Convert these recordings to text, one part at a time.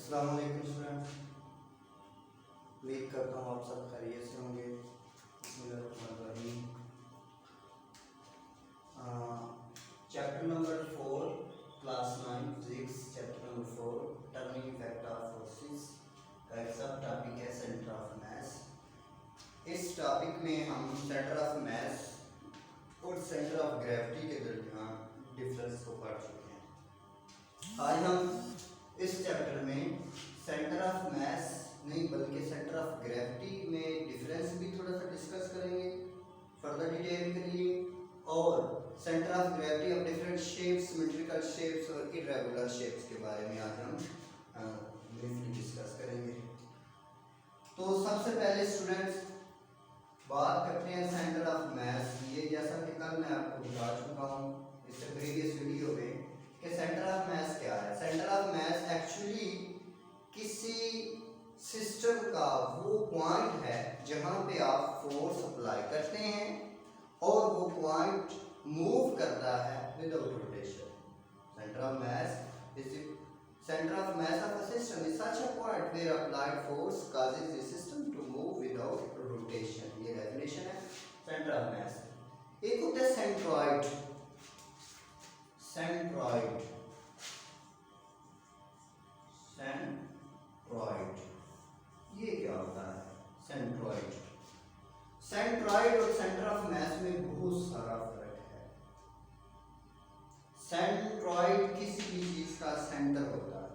अस्सलाम वालेकुम स्टूडेंट्स, उम्मीद करता हूँ आप सब खैरियत से होंगे। बिस्मिल्लाहिर्रहमानिर्रहीम। Chapter number 4 class 9 physics, chapter number 4 turning effect of forces का एक सब टॉपिक है सेंटर ऑफ मास। इस टॉपिक में हम सेंटर ऑफ मास और सेंटर ऑफ ग्रेविटी के दरमियान डिफरेंस को पढ़ चुके हैं। आज हम इस चैप्टर में सेंटर ऑफ मास नहीं बल्कि सेंटर ऑफ ग्रेविटी में डिफरेंस भी थोड़ा सा डिस्कस करेंगे फर्दर डिटेल के लिए, और centre of gravity of different shapes, symmetrical shapes और इरेगुलर शेप्स के बारे में आज हम ब्रीफली डिस्कस करेंगे। तो सबसे पहले स्टूडेंट्स बात करते हैं सेंटर ऑफ मास। ये जैसा कि कल मैं आपको बता चुका हूँ इससे प्रीवियस वीडियो में कि सेंटर ऑफ मास क्या है। सेंटर ऑफ मास एक्चुअली किसी सिस्टम का वो पॉइंट है जहाँ पे आप फोर्स अप्लाई करते हैं और वो पॉइंट मूव करता है without rotation. Centre of mass is centre of mass of a system is such a point where applied force causes the system to move without rotation। ये डेफिनेशन है centre of mass. एक होता है centroid. Centroid centroid ये क्या होता है? Centroid centroid और सेंटर ऑफ मास में बहुत सारा फर्क है। सेंट्रॉइड किसी भी चीज का सेंटर होता है,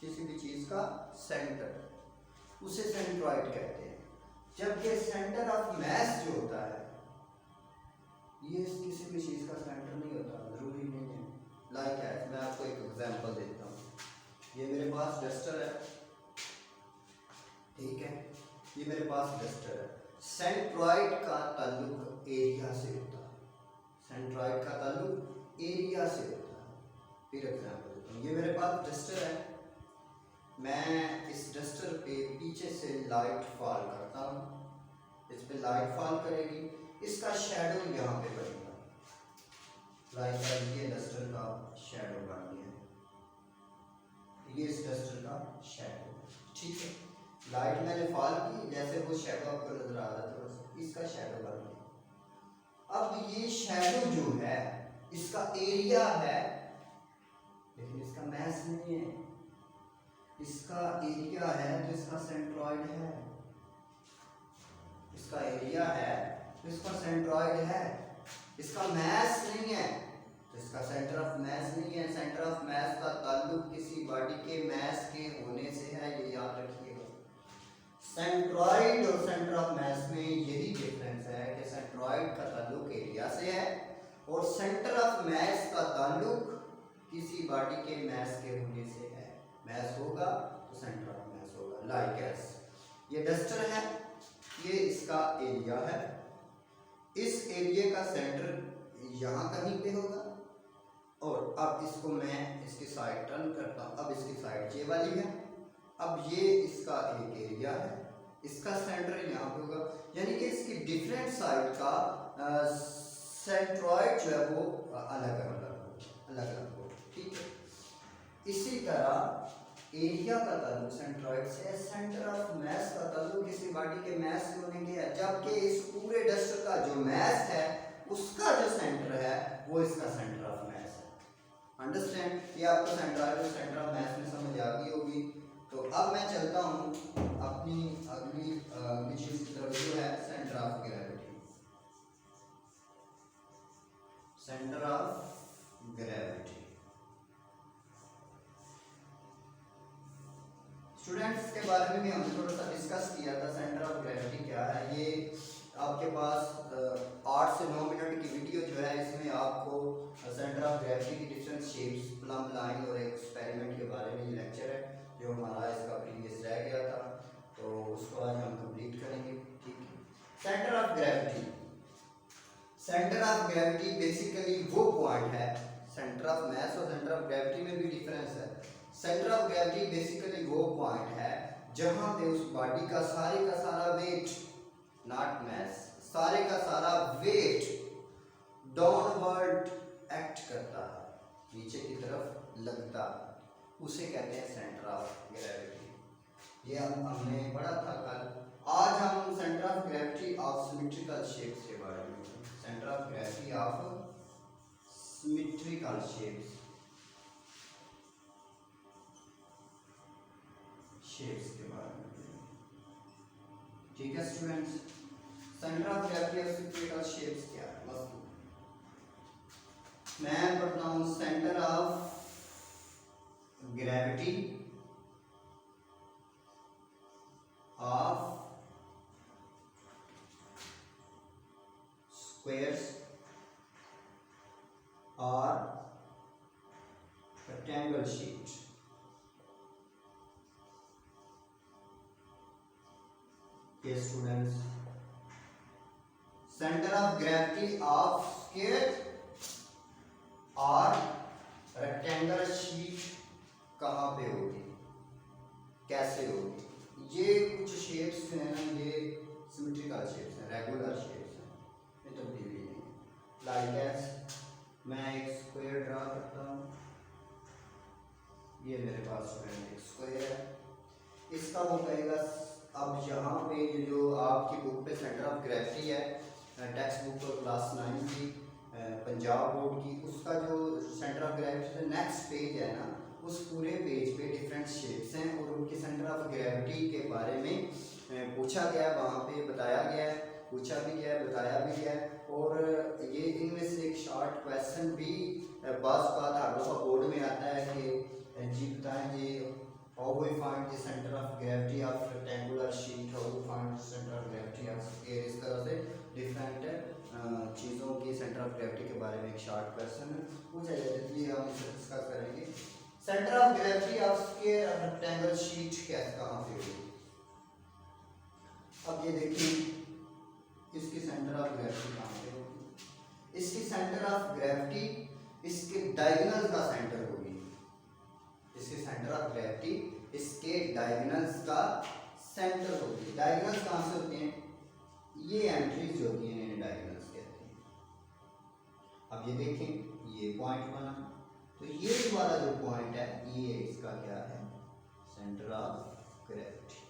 किसी भी चीज का सेंटर, उसे सेंट्रॉइड कहते हैं। जबकि सेंटर ऑफ मास जो होता है ये किसी भी चीज का सेंटर नहीं होता, जरूरी नहीं है। लाइक है, मैं आपको एक एग्जांपल देता हूँ। ये मेरे पास डस्टर है, ठीक है, ये मेरे पास डस्टर है। सेंट्रॉइड का ताल्लुक एरिया से होता है, सेंट्रॉइड का ताल्लुक एरिया से होता है। फिर एग्जांपल देता हूँ। ये मेरे पास डस्टर है, मैं इस डस्टर पे पीछे से लाइट फॉल करता हूँ, इस पे लाइट फॉल करेगी, इसका शैडो यहाँ पे बनेगा। लाइक ये डस्टर का शैडो बन गया, ये इस डस्टर का शैडो, ठीक है। लाइट मैंने फॉल की, जैसे वो शैडो आपको नजर आ रहा है, थोड़ा सा इसका शैडो बन गया। अब ये शैडो जो है इसका एरिया है, लेकिन इसका मास नहीं है। इसका एरिया है तो इसका सेंट्रॉइड है, इसका एरिया है तो इसका सेंट्रॉइड है। इसका मास नहीं है तो इसका सेंटर ऑफ मास नहीं है। सेंटर ऑफ मास का ताल्लुक किसी बॉडी के मास के होने से है, ये याद रखिएगा। सेंट्रॉइड और सेंटर ऑफ मास में यही डिफरेंस है कि सेंट्रॉइड का ताल्लुक एरिया से है और सेंटर ऑफ मास का ताल्लुक किसी बॉडी के मास के होने से है। मास होगा तो सेंटर ऑफ मास होगा। लाइक एस ये डस्टर है, ये इसका एरिया है, इस एरिया का सेंटर यहाँ कहीं पे होगा। और अब इसको मैं इसकी साइड टर्न करता हूँ, अब इसकी साइड ये वाली है, अब ये इसका एक एरिया है, इसका सेंटर यहाँ पे होगा, यानी कि इसकी डिफरेंट साइड का सेंट्रॉइड जो है वो अलग अलग हो, ठीक है। इसी तरह एरिया का ताल्लुक सेंट्रॉइड से है, सेंटर ऑफ मास का ताल्लुक किसी बॉडी के मास से होने के है। जबकि इस पूरे डस्टर का जो मास है उसका जो सेंटर है वो इसका सेंटर ऑफ मास है। अंडरस्टैंड? ये आपको सेंट्रॉइड और सेंटर ऑफ मास में समझ आ गई होगी। तो अब मैं चलता हूँ अपनी अगली चीज की तरफ, जो है centre of gravity. Centre of gravity students के बारे में भी हमने थोड़ा सा डिस्कस किया था। सेंटर ऑफ ग्रेविटी क्या है, ये आपके पास 8 से 9 मिनट की वीडियो जो है, इसमें आपको सेंटर ऑफ ग्रेविटी की डिफरेंट शेप्स, प्लम लाइन और एक्सपेरिमेंट के बारे में लेक्चर है जो हमारा इसका प्रीवियस रह गया था, तो उसको आज हम कंप्लीट करेंगे, ठीक है। Centre of gravity, centre of gravity basically वो पॉइंट है, सेंटर ऑफ मास और सेंटर ऑफ ग्रेविटी में भी डिफरेंस है। सेंटर ऑफ ग्रेविटी बेसिकली वो पॉइंट है जहां पे उस बॉडी का सारा वेट, नॉट मास, सारे का सारा वेट डाउनवर्ड एक्ट करता है, नीचे की तरफ लगता है। उसे कहते हैं सेंटर ऑफ ग्रेविटी। ये हमने पढ़ा था कल। आज हम centre of gravity of symmetrical shapes के बारे में, centre of gravity of symmetrical shapes के बारे में। ठीक है students, centre of gravity of symmetrical shapes क्या है? वस्तु मैं पढ़ता हूँ centre of gravity of squares और रेक्टेंगल शीट। के students, centre of gravity of square और रेक्टेंगल शीट कहाँ पे होगी, कैसे होगी? ये कुछ शेप्स हैं ना, ये सिमेट्रिकल शेप्स हैं, रेगुलर शेप्स हैं, ये तब्दीली नहीं है। लाइक एज मैं एक स्क्वायर ड्रा करता हूँ, ये मेरे पास एक स्क्वायर है, इसका वो कहेगा। अब यहाँ पे जो आपकी बुक पे सेंटर ऑफ ग्रेविटी है, टेक्स्ट बुक क्लास 9 की पंजाब बोर्ड की, उसका जो centre of gravity next page है ना, उस पूरे पेज पे डिफरेंट शेप्स हैं और उनके सेंटर ऑफ ग्रेविटी के बारे में पूछा गया, वहाँ पे बताया गया है, पूछा भी गया है, बताया भी गया है। और ये इनमें से एक शॉर्ट क्वेश्चन भी बात हर दफ़ा बोर्ड में आता है कि जी बताएं जी, how we find the center of gravity of rectangular sheet, how we find the center of gravity of sphere। इस तरह से डिफरेंट चीज़ों की सेंटर ऑफ ग्रेविटी के बारे में एक शॉर्ट क्वेश्चन पूछा जाता है, इसलिए हम इसे डिस्कस करेंगे। Centre of gravity of square और रेक्टेंगल शीट कहाँ पे होगी? अब ये देखिए, इसकी सेंटर ऑफ ग्रेविटी कहाँ पे होगी? इसकी सेंटर ऑफ ग्रेविटी इसके डायगोनल का सेंटर होगी। इसके सेंटर ऑफ ग्रेविटी इसके डायगोनल्स का सेंटर होगी। डायगोनल्स कहाँ से होते हैं? ये एंट्रीज जो होती हैं इन्हें डायगोनल्स कहते हैं। अब ये देखें, ये पॉइंट बना, तो ये वाला जो पॉइंट है ये इसका क्या है? Centre of gravity.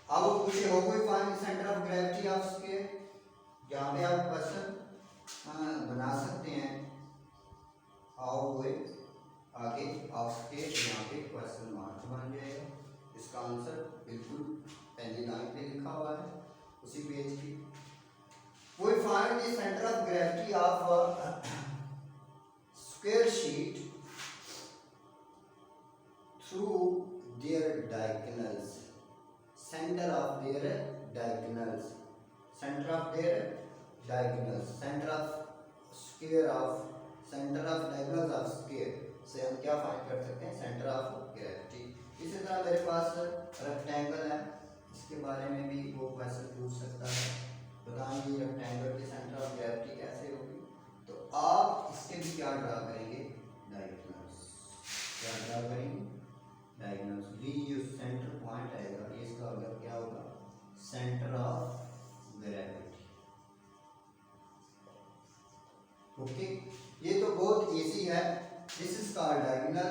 अब पूछे हो कोई find centre of gravity of square, यहाँ पे आप क्वेश्चन बना सकते हैं। आओ हुए आगे ऑफ स्क्वायर, यहाँ पे क्वेश्चन मार्क बन जाएगा। इसका आंसर बिल्कुल पहली लाइन पे लिखा हुआ है उसी पेज की। We find the center of gravity of a square sheet through their diagonals. Center of their diagonals. Center of their diagonals. Center of square of center of diagonals of square से हम क्या find कर सकते हैं? Centre of gravity. इसी तरह मेरे पास rectangle है, इसके बारे में भी वो क्वेश्चन पूछ सकता है, बताएंगे रेक्टेंगल की सेंटर ऑफ ग्रेविटी कैसे होगी। तो आप इसके भी क्या ड्रा करेंगे? डायगोनल्स। क्या ड्रा करेंगे? डायगोनल्स। ये जो सेंटर पॉइंट आएगा ये इसका अगर क्या होगा? Centre of gravity. ओके, ये तो बहुत इजी है। This is called diagonal.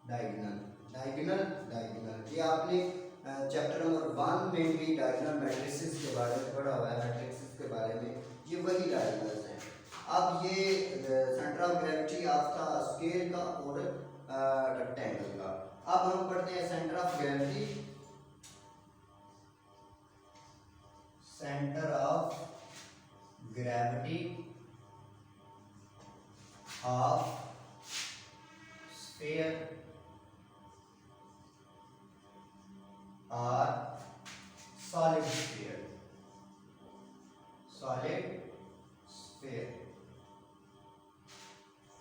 Diagonal diagonal diagonal, ये आपने चैप्टर नंबर 1 में भी डायगोनल मैट्रिसेस के बारे में पढ़ा हुआ है, मैट्रिसेस के बारे में। ये वही डायगोनल्स हैं। अब ये सेंटर ऑफ ग्रेविटी आपका स्क्वायर का और रेक्टेंगल का। अब हम पढ़ते हैं centre of gravity. Centre of gravity of sphere और solid sphere. Solid sphere,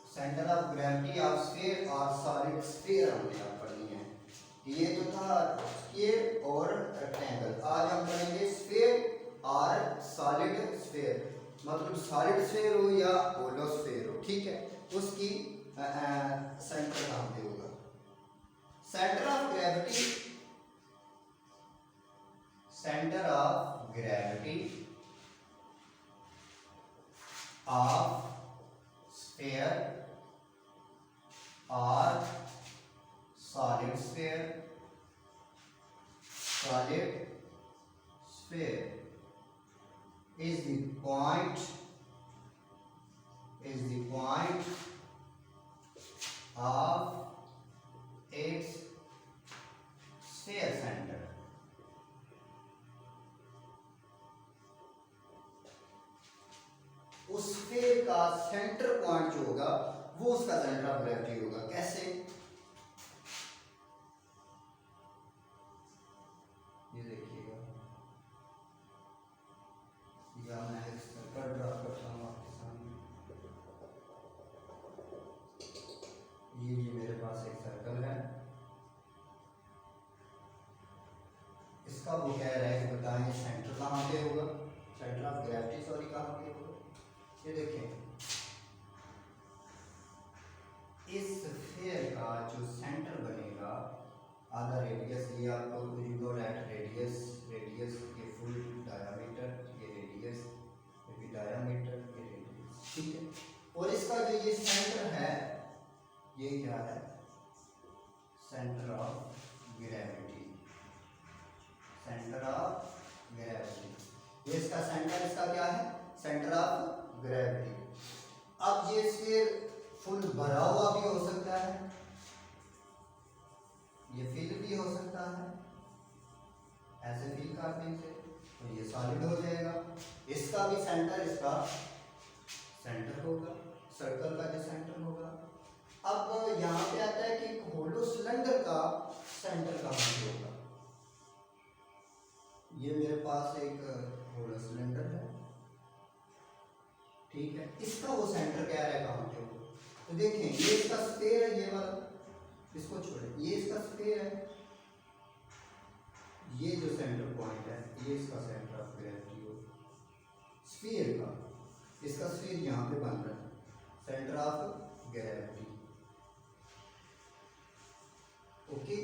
centre of gravity of sphere और सॉलिड स्फीयर हमने अब पढ़नी है। ये तो था स्फीयर और रेक्टेंगल। आज हम पढ़ेंगे स्फीयर और सॉलिड स्फीयर। मतलब सॉलिड स्फीयर हो या होलो स्फीयर हो, ठीक है, उसकी सेंटर कहाँ पे होगा? Centre of gravity, centre of gravity of sphere or solid sphere. Solid sphere is the point of its sphere center. उस स्फीयर का सेंटर पॉइंट जो होगा वो उसका सेंटर ऑफ ग्रेविटी होगा। कैसे? ये देखिएगा, या मैं एक सर्कल ड्रा करता हूँ आपके सामने। ये मेरे पास एक सर्कल है, इसका वो कह रहा है कि बताएं सेंटर कहाँ पे होगा, सेंटर ऑफ ग्रेविटी सॉरी कहाँ पे होगा। ये देखें, इस स्फीयर का जो सेंटर बनेगा, आधा रेडियस, ये आपको यू नो दैट रेडियस ये फुल डायमीटर, ये रेडियस, ये भी डायमीटर, ये रेडियस, ठीक है। और इसका जो ये सेंटर है, ये क्या है? Centre of gravity, centre of gravity. ये इसका सेंटर, इसका क्या है? Centre of gravity. अब ये स्फीयर फुल भरा हुआ भी हो सकता है, ये फिल भी हो सकता है, ऐसे फिल करने से तो ये सॉलिड हो जाएगा। इसका भी सेंटर, इसका सेंटर होगा, सर्कल का जो सेंटर होगा। अब यहाँ पे आता है कि होलो सिलेंडर का सेंटर कहाँ पे होगा। ये मेरे पास एक होलो सिलेंडर है, ठीक है, इसका वो सेंटर क्या है कहाँ पे होगा। तो देखें, ये इसका स्फीयर है, ये वाला, इसको छोड़े, ये इसका स्फीयर है, ये जो सेंटर पॉइंट है ये इसका सेंटर ऑफ ग्रेविटी होगा स्फीयर का। इसका स्फीयर यहाँ पे बन रहा है, सेंटर ऑफ ग्रेविटी। ओके,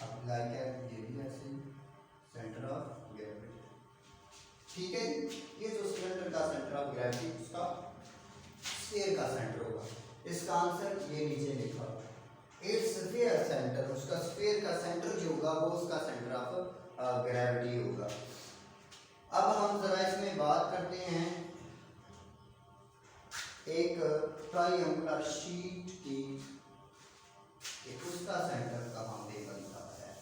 अब लाइक है ये भी ऐसे ही सेंटर ऑफ ग्रेविटी, ठीक है। ये जो सिलेंडर का सेंटर ऑफ ग्रेविटी उसका स्फीयर का सेंटर होगा। इसका आंसर ये नीचे लिखा, इट्स स्फीयर सेंटर, उसका स्फीयर का सेंटर जो होगा वो उसका सेंटर ऑफ ग्रेविटी होगा। अब हम जरा इसमें बात करते हैं एक ट्रायंगुलर शीट की, उसका सेंटर कहाँ पे बनता है।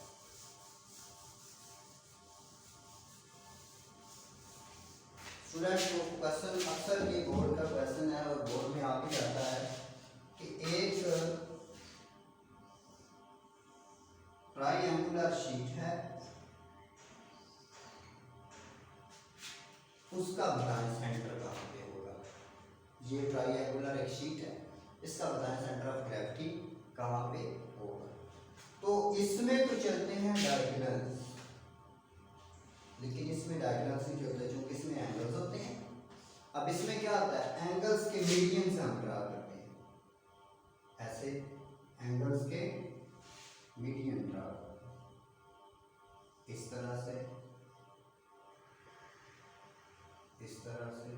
स्टूडेंट को क्वेश्चन अक्सर ये बोर्ड का क्वेश्चन है और बोर्ड में आ भी जाता है कि एक ट्रायंगुलर शीट है, उसका बताएं सेंटर कहाँ पे होगा। ये ट्रायंगुलर एक शीट है, इसका बताएं सेंटर ऑफ ग्रेविटी कहाँ पे होगा। तो इसमें तो चलते हैं डायगोनल्स, लेकिन इसमें डायगोनल्स नहीं चलते क्योंकि इसमें एंगल्स होते हैं। अब इसमें क्या होता है, एंगल्स के मीडियन से हम ड्रा करते हैं, ऐसे एंगल्स के मीडियन ड्रा इस तरह से, इस तरह से,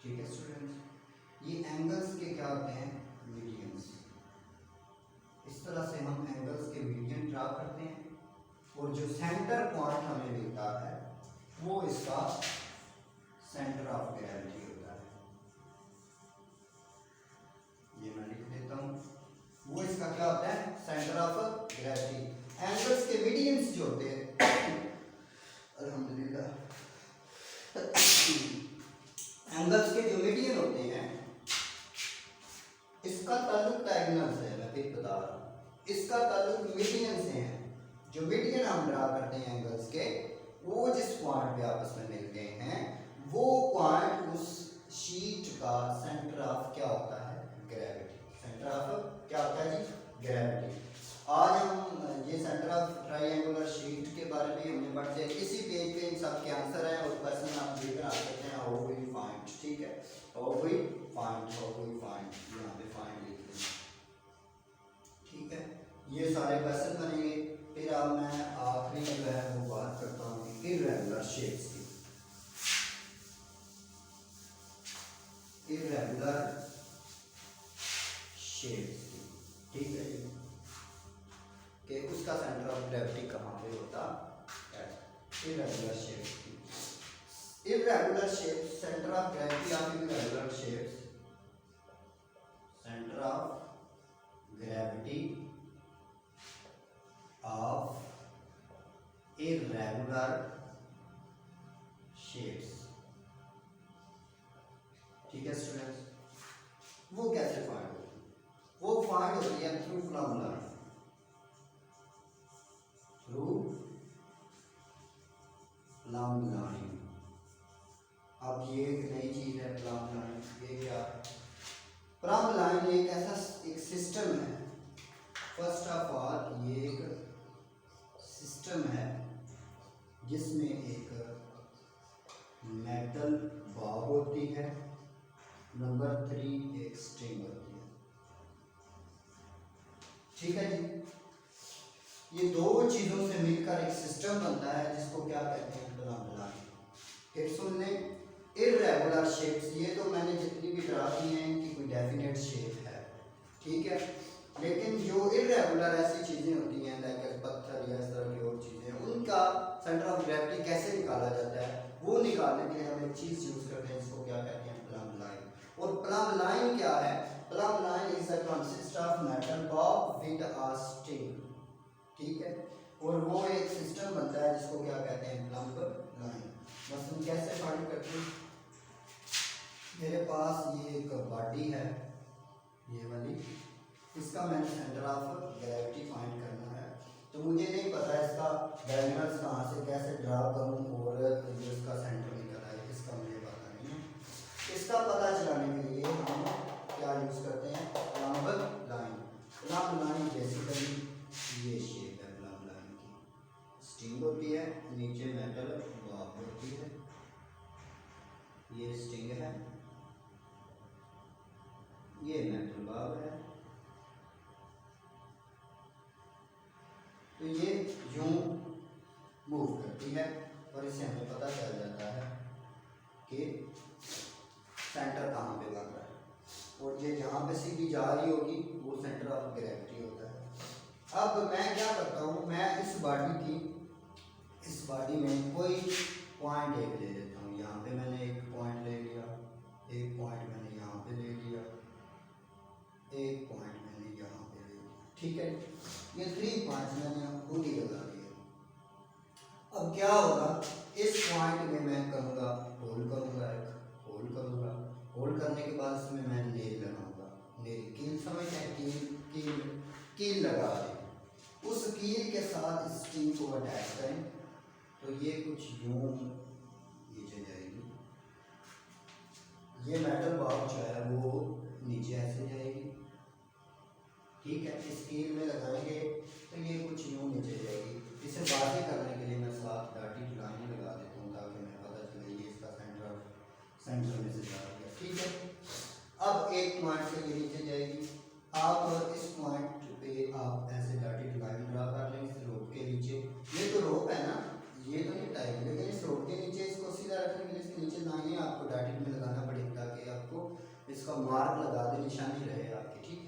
ठीक है स्टूडेंट्स। ये एंगल्स के क्या होते हैं, मीडियंस। इस तरह से हम एंगल्स के मीडियन ड्रा करते हैं और जो सेंटर पॉइंट हमें मिलता है वो इसका सेंटर ऑफ ग्रेविटी होता है। ये मैं लिख देता हूँ, वो इसका क्या होता है, सेंटर ऑफ ग्रेविटी। एंगल्स के मीडियंस जो होते हैं अल्हम्दुलिल्लाह, एंगल्स के जो मीडियन होते हैं इसका ताल्लुक डायगोनल से है, मैं फिर बता रहा हूँ, इसका ताल्लुक मीडियन से है। जो मीडियन हम ड्रा करते हैं एंगल्स के, वो जिस पॉइंट पे आपस में मिलते हैं वो पॉइंट उस शीट का सेंटर ऑफ क्या होता है, ग्रेविटी। सेंटर ऑफ क्या होता है जी, ग्रेविटी। आज हम ये सेंटर ऑफ ट्रायंगुलर शीट के बारे में हमने पढ़ते हैं। इसी पेज पे इन सब के आंसर हैं और क्वेश्चन आप भी बना सकते हैं, हाउ वी फाइंड, ठीक है, हाउ वी फाइंड, यहाँ पे फाइंड लिख दें, ठीक है। ये सारे क्वेश्चन बनेंगे। फिर अब मैं आखिरी जो है वो बात करता हूँ इर्रेगुलर शेप्स की। इर्रेगुलर irregular shapes की। irregular shapes, center of gravity of irregular shapes, center of gravity of irregular shapes, ठीक है स्टूडेंट्स। वो कैसे फाइंड होती है? वो फाइंड होती है through plum line, through plum line. अब ये एक नई चीज है प्लम लाइन। ये क्या? प्लम लाइन एक ऐसा एक सिस्टम है, फर्स्ट ऑफ ऑल ये एक सिस्टम है जिसमें एक मेटल बॉब होती है, नंबर 3 एक स्ट्रिंग होती है, ठीक है जी। ये दो चीजों से मिलकर एक सिस्टम बनता है जिसको क्या कहते हैं? Plum line. फिर सुन लें, इर्रेगुलर शेप्स, ये तो मैंने जितनी भी ड्रा की हैं इनकी कोई डेफिनेट शेप है, ठीक है। लेकिन जो इर्रेगुलर ऐसी चीजें होती हैं लाइक पत्थर या इस तरह की और चीजें, उनका सेंटर ऑफ ग्रेविटी कैसे निकाला जाता है? वो निकालने के लिए हम एक चीज यूज करते हैं जिसको क्या कहते हैं? Plum line. और प्लम लाइन क्या है? Plum line is a consist of metal Bob with a string, ठीक है। और वो एक सिस्टम बनता है जिसको क्या कहते हैं? Plum line. बस हम कैसे फाइंड करते हैं? मेरे पास ये एक बॉडी है, ये वाली, इसका मैंने सेंटर ऑफ ग्रेविटी फाइंड करना है। तो मुझे नहीं पता इसका डायगोनल्स कहाँ से कैसे ड्रा करूँ और जो इसका सेंटर निकल आए, इसका मुझे पता नहीं है। इसका पता चलाने के लिए हम क्या यूज करते हैं? Plum line. Plum line basically ये शेप है प्लम लाइन की, स्ट्रिंग होती है, नीचे मेटल बॉब होती है, ये स्ट्रिंग है, ये मेटल बॉब है। तो ये यूं मूव करती है और इससे हमें पता चल जाता है कि सेंटर कहाँ पे बन रहा है, और ये जहाँ पे सीधी जा रही होगी वो सेंटर ऑफ ग्रेविटी होता है। अब मैं क्या करता हूँ, मैं इस बॉडी में कोई पॉइंट एक ले लेता हूँ। यहाँ पे मैंने एक पॉइंट ले लिया, एक पॉइंट मैंने यहाँ पे ले लिया, एक पॉइंट मैंने यहाँ पे ले लिया, ठीक है। ये 3 पॉइंट्स मैंने खुद ही लगा दिए। अब क्या होगा, इस पॉइंट में मैं करूँगा होल्ड करूँगा, एक होल्ड करूँगा, होल्ड करने के बाद इसमें मैं नेल लगाऊंगा। नेल कील समझते हैं? कील लगा दें, उस कील के साथ स्ट्रिंग को अटैच करें तो ये कुछ यूं नीचे जाएगी, ये मेटल बॉब जो है वो नीचे ऐसे जाएगी, ठीक है। इस कील में लगाएंगे तो ये कुछ यूं नीचे जाएगी। इसे वाज़ेह करने के लिए मैं साथ डॉटेड लाइन लगा देता हूँ ताकि मैं पता चले ये इसका सेंटर में से जा रही है, ठीक है। अब एक पॉइंट से ये नीचे जाएगी, आप इस पॉइंट पे आप ऐसे डॉटेड लाइन ड्रा कर लें इस रोप के नीचे। ये तो रोप है ना, ये तो नहीं टाइप, लेकिन इस रोप के नीचे इसको सीधा रखने के लिए इसके नीचे लाइनें आपको डॉटेड में लगाना पड़ेगा ताकि आपको इसका मार्क लगा दे, निशानी रहे आपकी, ठीक है।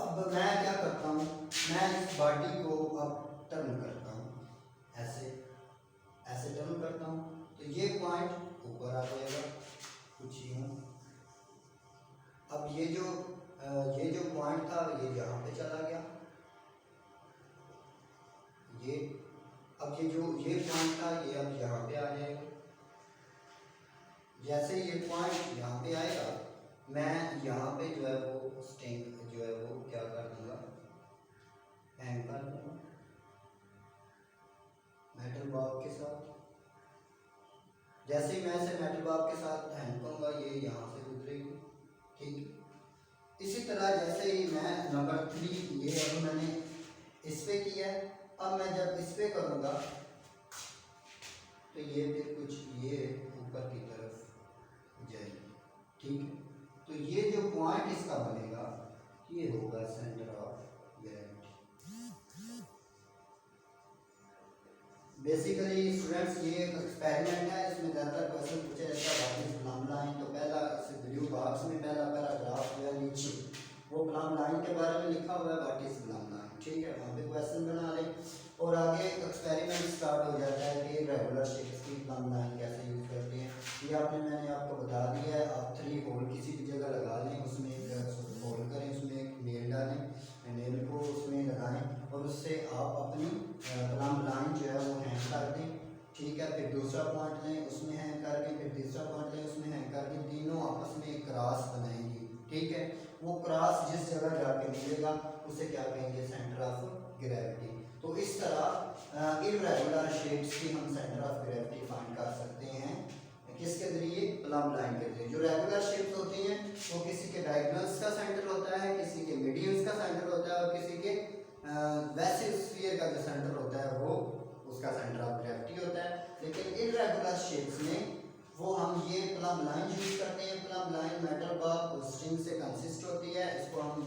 अब मैं क्या करता हूँ, मैं इस बॉडी को अब टर्न करता हूँ, ऐसे ऐसे टर्न करता हूँ तो ये पॉइंट ऊपर आ जाएगा कुछ यूँ। अब ये जो पॉइंट था ये यहाँ पे चला गया, ये अब ये पॉइंट था ये अब यहाँ पे आ जाएगा। जैसे ये पॉइंट यहाँ पे आएगा मैं यहाँ पे जो है वो स्ट्रिंग जो है वो क्या कर दूंगा, हैंग कर दूंगा मेटल बॉब के साथ। जैसे ही मैं इसे मेटल बॉब के साथ हैंग करूंगा ये यहाँ से गुजरेगी, ठीक। इसी तरह जैसे ही मैं नंबर 3 ये अब मैंने इस पे किया है, अब मैं जब इस पे करूंगा तो ये फिर कुछ ये ऊपर की तरफ जाएगी, ठीक है। तो ये जो पॉइंट इसका बनेगा ये होगा centre of gravity. Basically students ये एक एक्सपेरिमेंट है, इसमें ज़्यादातर क्वेश्चन पूछे जाता है व्हाट इज प्लम लाइन। तो पहला इस ब्लू बॉक्स में पहला पैराग्राफ जो है नीचे वो प्लम लाइन के बारे में लिखा हुआ है व्हाट इज प्लम लाइन, ठीक है। वहाँ पे क्वेश्चन बना लें और आगे एक्सपेरिमेंट स्टार्ट हो ये आपने मैंने आपको बता दिया है। आप 3 होल किसी भी जगह लगा लें, उसमें एक होल करें, उसमें एक नेल डालें, नेल को उसमें लगाएं और उससे आप अपनी प्लम लाइन जो है वो हैंग कर दें। ठीक है, फिर दूसरा पॉइंट लें, उसमें हैंग करके, फिर तीसरा पॉइंट लें, उसमें हैंग करके, तीनों आपस में एक क्रॉस बनाएंगे। ठीक है, वो क्रॉस जिस जगह जाके मिलेगा उसे क्या कहेंगे, सेंटर ऑफ ग्रेविटी। तो इस तरह इर्रेगुलर शेप्स की हम सेंटर ऑफ ग्रेविटी फाइंड कर सकते हैं। किसके जरिए, प्लम लाइन के जरिए। जो रेगुलर शेप्स होती हैं वो किसी के डायगोनल्स का सेंटर होता है, किसी के मीडियंस का सेंटर होता है और किसी के वैसे स्फीयर का जो सेंटर होता है वो उसका सेंटर ऑफ ग्रेविटी होता है। लेकिन इर्रेगुलर शेप्स में वो हम ये प्लम लाइन यूज करते हैं। प्लम लाइन मेटल बार और स्ट्रिंग से कंसिस्ट होती है। इसको हम